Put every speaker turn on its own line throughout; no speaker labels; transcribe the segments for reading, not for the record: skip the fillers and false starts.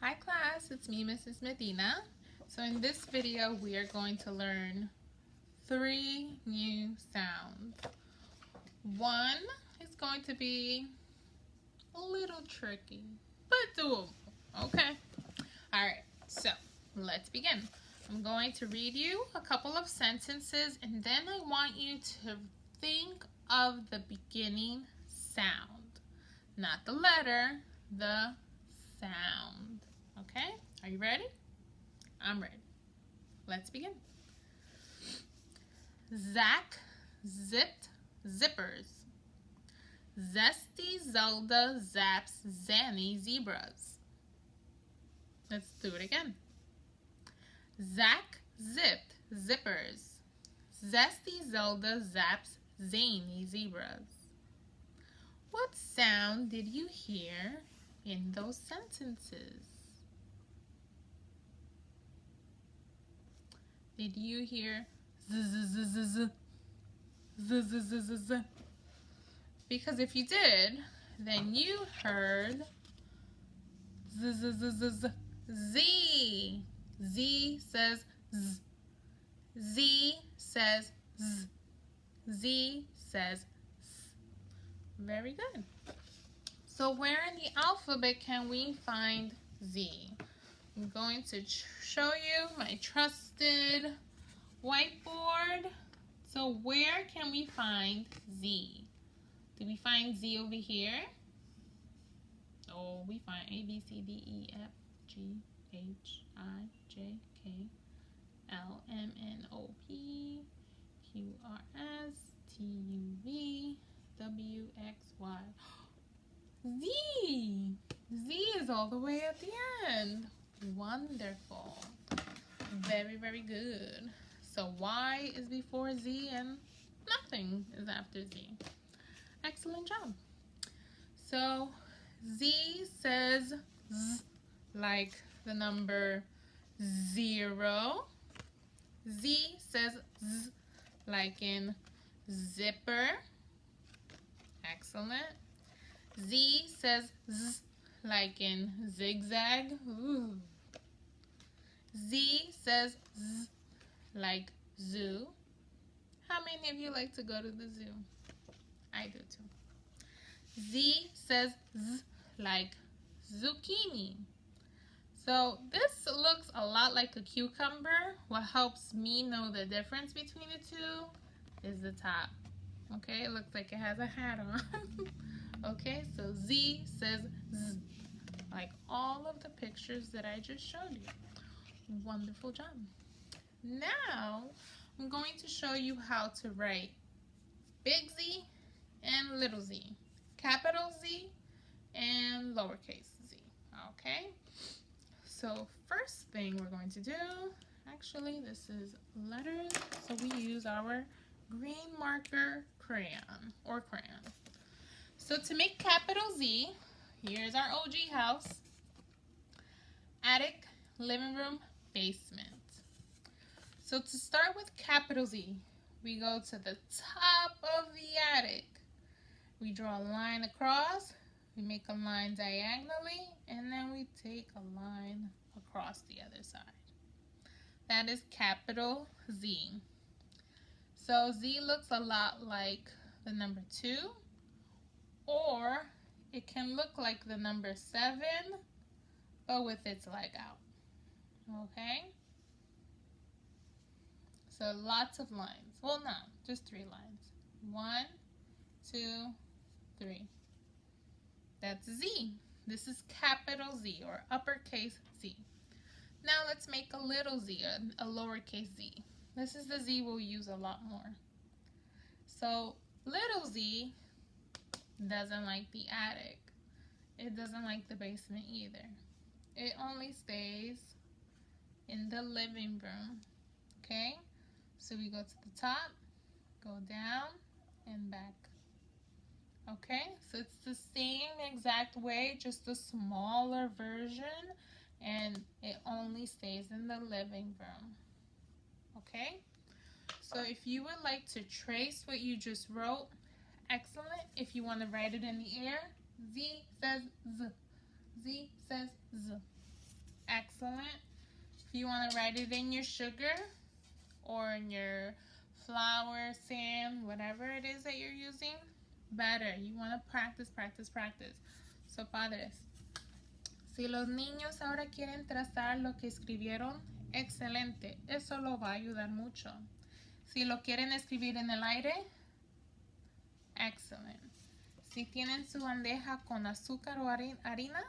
Hi class, it's me, Mrs. Medina. So in this video, we are going to learn 3 new sounds. One is going to be a little tricky, but doable, okay? Alright, so let's begin. I'm going to read you a couple of sentences and then I want you to think of the beginning sound. Not the letter, the sound. Okay, are you ready? I'm ready. Let's begin. Zach zipped zippers. Zesty Zelda zaps Zanny zebras. Let's do it again. Zach zipped zippers. Zesty Zelda zaps zany zebras. What sound did you hear in those sentences? Did you hear z z z z z z z z z z? Because if you did, then you heard z z z z z. Z. Z says z. Z says z. Z says s. Very good. So where in the alphabet can we find Z? I'm going to show you my trusted whiteboard. So where can we find Z? Do we find Z over here? Oh, we find A, B, C, D, E, F, G, H, I, J, K, L, M, N, O, P, Q, R, S, T, U, V, W, X, Y. Z! Z is all the way at the end. Wonderful. Very, very good. So Y is before Z and nothing is after Z. Excellent job. So Z says Z like the number 0. Z says Z like in zipper. Excellent. Z says Z like in zigzag. Ooh. Z says Z like zoo. How many of you like to go to the zoo? I do too. Z says Z like zucchini. So this looks a lot like a cucumber. What helps me know the difference between the two is the top. Okay, it looks like it has a hat on. Okay, so Z says Z, like all of the pictures that I just showed you. Wonderful job. Now, I'm going to show you how to write big Z and little z, capital Z and lowercase z, okay? So first thing we're going to do, actually this is letters, so we use our green marker crayon or crayon. So to make capital Z, here's our OG house, attic, living room, basement. So to start with capital Z, we go to the top of the attic. We draw a line across, we make a line diagonally, and then we take a line across the other side. That is capital Z. So Z looks a lot like the number 2, or it can look like the number 7, but with its leg out. Okay? So lots of lines. Well, no, just 3 lines. 1, 2, 3. That's Z. This is capital Z or uppercase Z. Now let's make a little z, a lowercase z. This is the Z we'll use a lot more. So little z doesn't like the attic. It doesn't like the basement either. It only stays in the living room. Okay? So we go to the top, go down, and back. Okay, so it's the same exact way, just a smaller version, and it only stays in the living room. Okay, so if you would like to trace what you just wrote, excellent. If you want to write it in the air, Z says Z. Z says Z. Excellent. If you want to write it in your sugar or in your flour, sand, whatever it is that you're using, better. You want to practice, practice, practice. So, padres, si los niños ahora quieren trazar lo que escribieron, excelente. Eso lo va a ayudar mucho. Si lo quieren escribir en el aire, excellent. Si tienen su bandeja con azúcar o harina,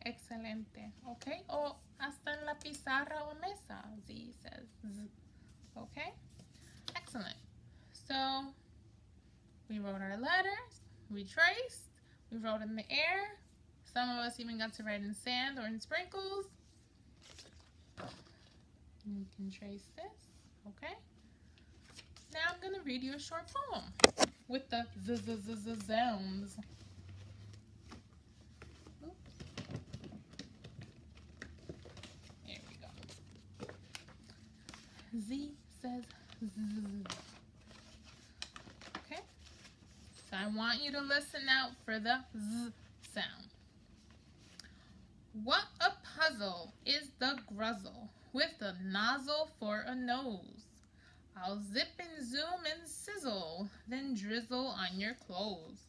excelente. Okay? O hasta en la pizarra o mesa. Z says Z. Okay? Excellent. So, we wrote our letters, we traced, we wrote in the air. Some of us even got to write in sand or in sprinkles. You can trace this, okay? Now I'm going to read you a short poem with the z sounds. Here we go. Z says Z. Okay? So I want you to listen out for the Z sound. What a puzzle is the gruzzle with the nozzle for a nose. I'll zip and zoom and sizzle, then drizzle on your clothes.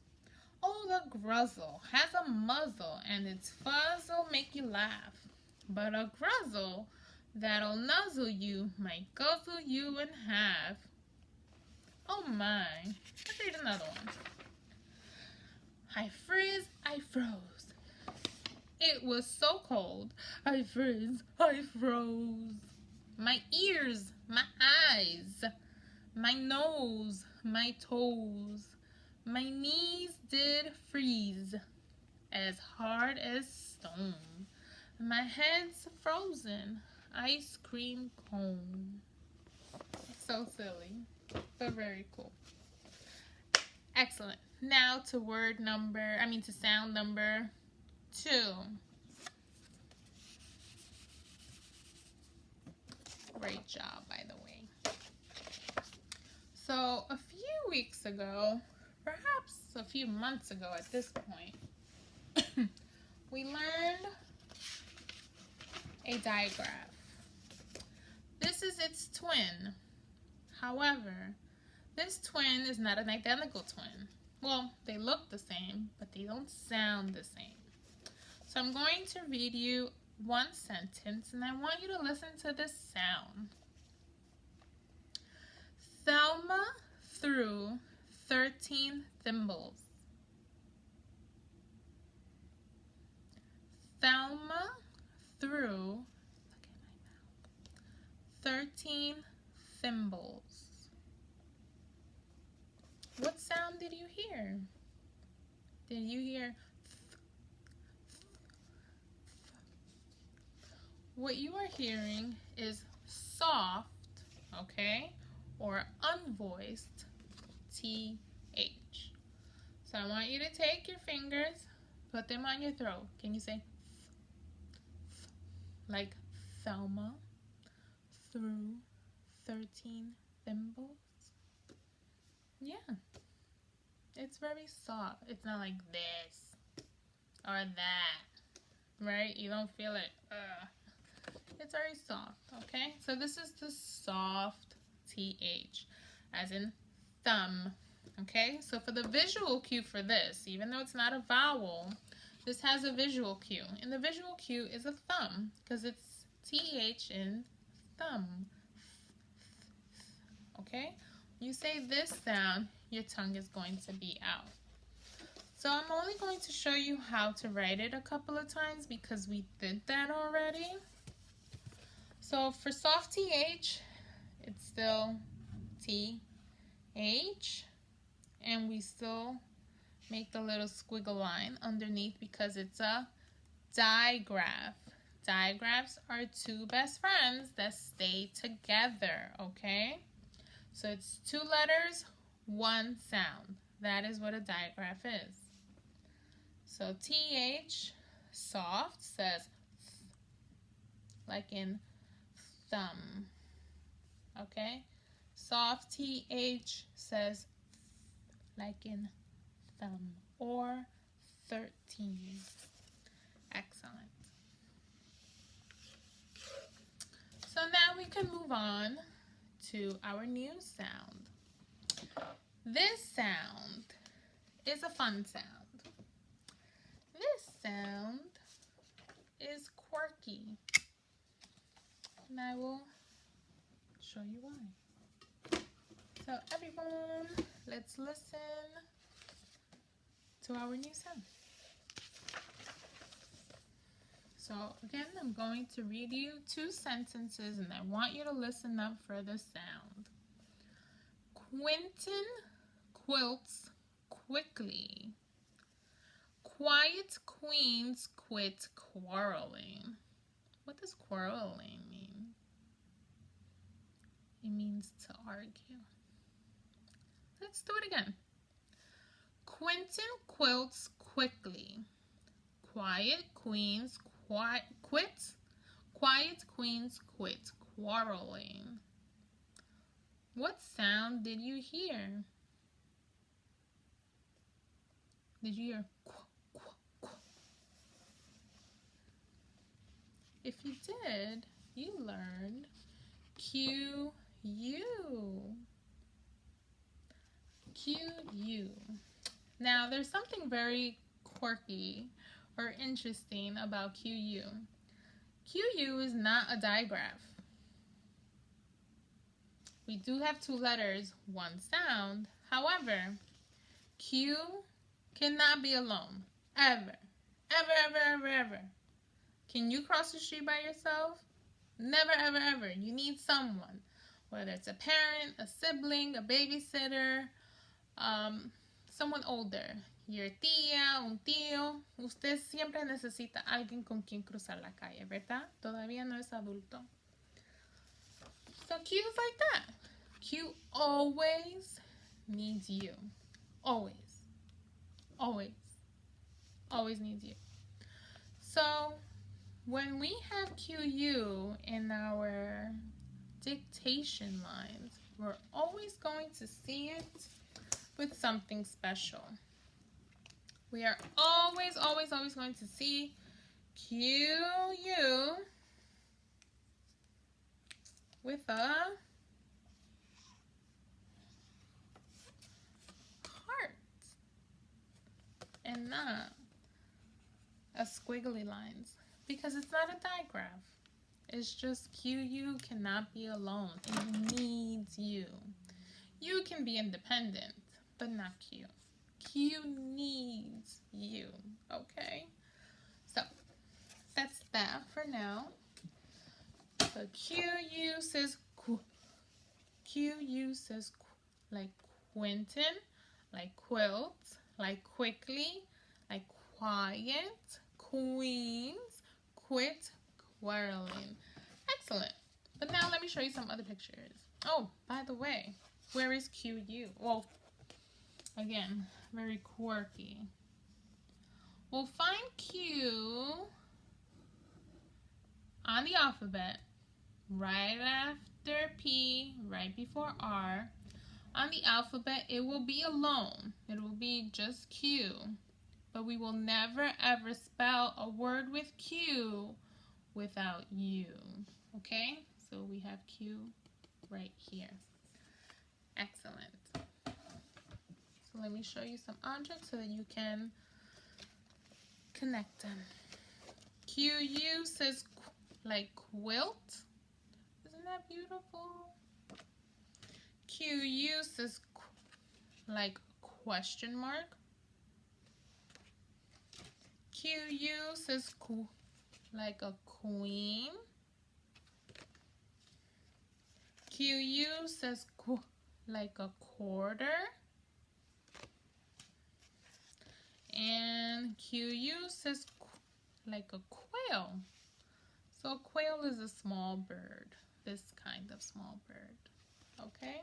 Oh, the gruzzle has a muzzle and its fuzz'll make you laugh. But a gruzzle that'll nuzzle you might guzzle you in half. Oh my, let's read another one. I frizz, I froze. It was so cold, I frizz, I froze. My ears, my eyes, my nose, my toes, my knees did freeze as hard as stone. My head's frozen, ice cream cone. So silly, but very cool. Excellent. Now to sound number 2. Great job, by the way. So a few weeks ago, perhaps a few months ago at this point, we learned a digraph. This is its twin. However, this twin is not an identical twin. Well, they look the same, but they don't sound the same. So I'm going to read you one sentence, and I want you to listen to this sound. Thelma threw 13 thimbles. Thelma threw 13 thimbles. What sound did you hear? Did you hear? What you are hearing is soft, okay, or unvoiced, TH. So I want you to take your fingers, put them on your throat. Can you say like Thelma threw 13 thimbles? Yeah. It's very soft. It's not like this or that, right? You don't feel it. It's very soft, okay? So this is the soft TH, as in thumb, okay? So for the visual cue for this, even though it's not a vowel, this has a visual cue. And the visual cue is a thumb, because it's TH in thumb, okay? You say this sound, your tongue is going to be out. So I'm only going to show you how to write it a couple of times because we did that already. So for soft TH, it's still TH, and we still make the little squiggle line underneath because it's a digraph. Digraphs are two best friends that stay together, okay? So it's 2 letters, 1 sound. That is what a digraph is. So TH, soft, says th, like in thumb, okay? Soft TH says th, like in thumb, or 13. Excellent. can move on to our new sound. This sound is a fun sound. This sound is quirky. And I will show you why. So everyone, let's listen to our new sound. So again, I'm going to read you 2 sentences and I want you to listen up for the sound. Quentin quilts quickly. Quiet queens quit quarreling. What does quarreling mean? It means to argue. Let's do it again. Quentin quilts quickly. Quiet queens quit quarreling. What sound did you hear? Did you hear qu, qu, qu? If you did, you learned Q-U. Q-U. Now, there's something very quirky or interesting about Q-U. Q-U is not a digraph. We do have 2 letters, 1 sound. However, Q cannot be alone. Ever. Ever, ever, ever, ever. Can you cross the street by yourself? Never, ever, ever. You need someone. Whether it's a parent, a sibling, a babysitter, someone older. Your tía, un tío. Usted siempre necesita alguien con quien cruzar la calle, ¿verdad? Todavía no es adulto. So Q is like that. Q always needs you. Always. Always. Always needs you. So when we have QU in our dictation lines, we're always going to see it with something special. We are always, always, always going to see QU with a heart and not a squiggly lines, because it's not a digraph. It's just QU cannot be alone. It needs you. You can be independent, but not Q. Q needs you, okay? So that's that for now. So QU says qu. QU says qu, like Quentin, like quilt, like quickly, like quiet, queens, quit quarreling. Excellent. But now let me show you some other pictures. Oh, by the way, where is QU? Well, again, very quirky. We'll find Q on the alphabet right after P, right before R. On the alphabet, it will be alone. It will be just Q. But we will never ever spell a word with Q without U. Okay? So we have Q right here. Excellent. So let me show you some objects so that you can connect them. QU says like quilt. Isn't that beautiful? QU says like question mark. QU says like a queen. QU says like a quarter. And QU says like a quail. So a quail is a small bird, this kind of small bird. Okay?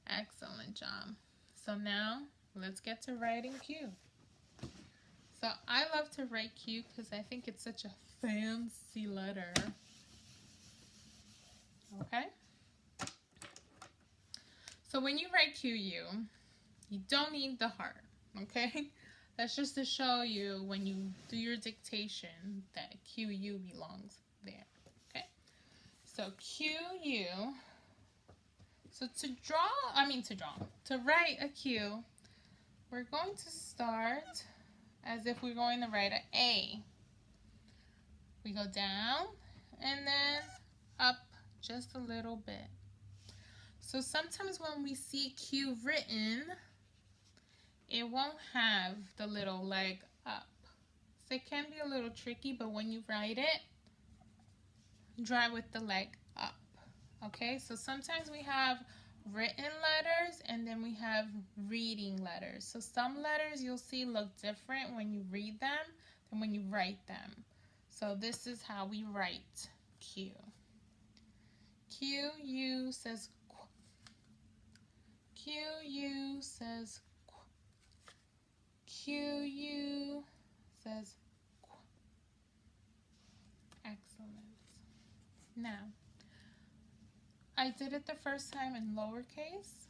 Excellent job. So now let's get to writing Q. So I love to write Q because I think it's such a fancy letter. Okay? So when you write QU, you don't need the heart. Okay? That's just to show you when you do your dictation that QU belongs there. Okay? So Q-U. So to write a Q, we're going to start as if we're going to write an A. We go down and then up just a little bit. So sometimes when we see Q written, it won't have the little leg up. So it can be a little tricky, but when you write it, try with the leg up. Okay, so sometimes we have written letters and then we have reading letters. So some letters you'll see look different when you read them than when you write them. So this is how we write Q. Q-U says Q. Q-U says Q. Q-U says Q. Excellent. Now, I did it the first time in lowercase.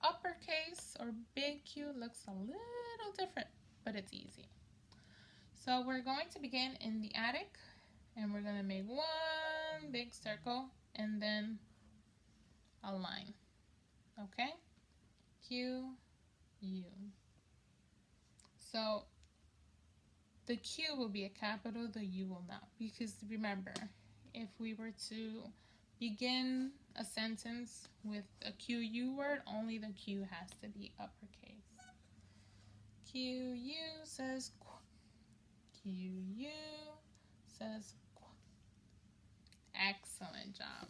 Uppercase or big Q looks a little different, but it's easy. So we're going to begin in the attic, and we're going to make one big circle and then a line. Okay? Q, U. So the Q will be a capital, the U will not. Because remember, if we were to begin a sentence with a Q-U word, only the Q has to be uppercase. Q-U says Q. Q-U says Q. Excellent job.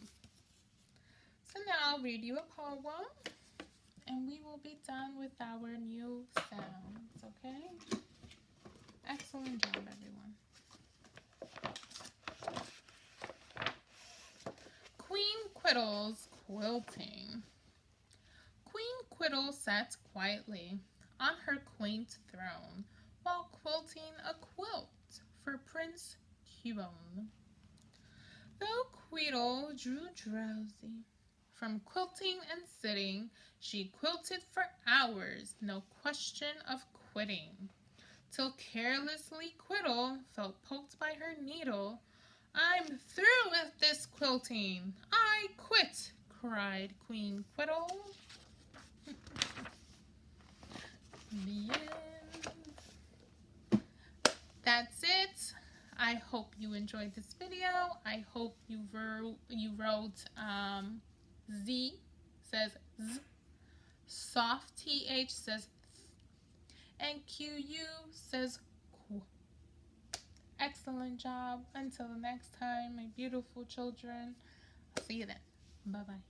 So now I'll read you a poem, and we will be done with our new sounds, okay? Excellent job, everyone. Queen Quiddle's quilting. Queen Quiddle sat quietly on her quaint throne while quilting a quilt for Prince Cubone. Though Quiddle grew drowsy from quilting and sitting, she quilted for hours, no question of quitting, till carelessly Quiddle felt poked by her needle. "I'm through with this quilting. I quit," cried Queen Quiddle. The end. That's it. I hope you enjoyed this video. I hope you wrote Z says Z, soft TH says th, and QU says Q. Excellent job. Until next time, my beautiful children. See you then. Bye-bye.